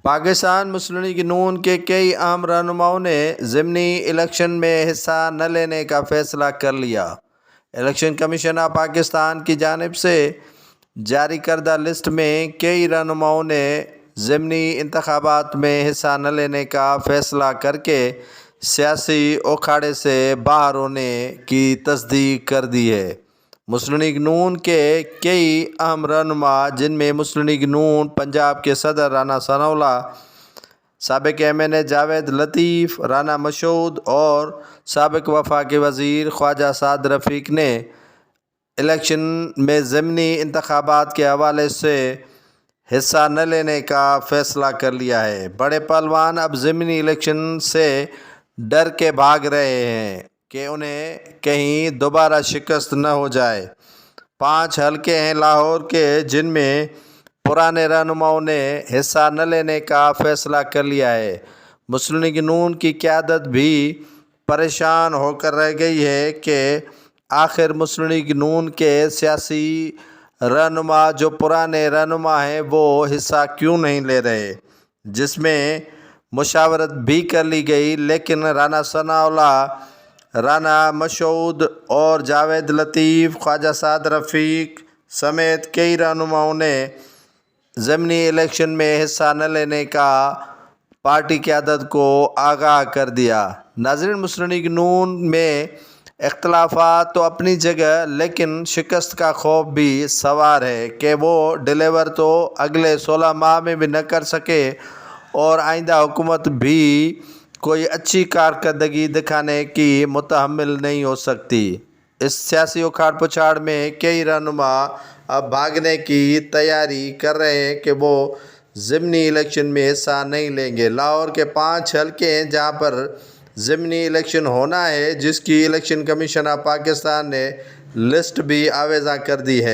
پاکستان مسلم league نون کے کئی اہم رہنماؤں نے ضمنی الیکشن میں حصہ نہ لینے کا فیصلہ کر لیا۔ الیکشن کمیشن آف پاکستان کی جانب سے جاری کردہ لسٹ میں کئی رہنماؤں نے ضمنی انتخابات میں حصہ نہ لینے کا فیصلہ کر کے سیاسی اکھاڑے سے باہر ہونے کی تصدیق کر دی ہے۔ مسلم لیگ نون کے کئی اہم رہنما، جن میں مسلم لیگ نون پنجاب کے صدر رانا ثناء اللہ، سابق MNA جاوید لطیف، رانا مشعود اور سابق وفاقی وزیر خواجہ سعد رفیق نے الیکشن میں ضمنی انتخابات کے حوالے سے حصہ نہ لینے کا فیصلہ کر لیا ہے۔ بڑے پہلوان اب ضمنی الیکشن سے ڈر کے بھاگ رہے ہیں کہ انہیں کہیں دوبارہ شکست نہ ہو جائے۔ 5 حلقے ہیں لاہور کے جن میں پرانے رہنماؤں نے حصہ نہ لینے کا فیصلہ کر لیا ہے۔ مسلم لیگ نون کی قیادت بھی پریشان ہو کر رہ گئی ہے کہ آخر مسلم لیگ نون کے سیاسی رہنما جو پرانے رہنما ہیں وہ حصہ کیوں نہیں لے رہے، جس میں مشاورت بھی کر لی گئی، لیکن رانا ثناء اللہ، رانا مشعود اور جاوید لطیف، خواجہ سعد رفیق سمیت کئی رہنماؤں نے ضمنی الیکشن میں حصہ نہ لینے کا پارٹی قیادت کو آگاہ کر دیا۔ ناظرین، مسلم لیگ نون میں اختلافات تو اپنی جگہ، لیکن شکست کا خوف بھی سوار ہے کہ وہ ڈیلیور تو اگلے 16 ماہ میں بھی نہ کر سکے اور آئندہ حکومت بھی کوئی اچھی کارکردگی دکھانے کی متحمل نہیں ہو سکتی۔ اس سیاسی اکھاڑ پچھاڑ میں کئی رہنما اب بھاگنے کی تیاری کر رہے ہیں کہ وہ ضمنی الیکشن میں حصہ نہیں لیں گے۔ لاہور کے 5 حلقے ہیں جہاں پر ضمنی الیکشن ہونا ہے، جس کی الیکشن کمیشن آف پاکستان نے لسٹ بھی آویزاں کر دی ہے۔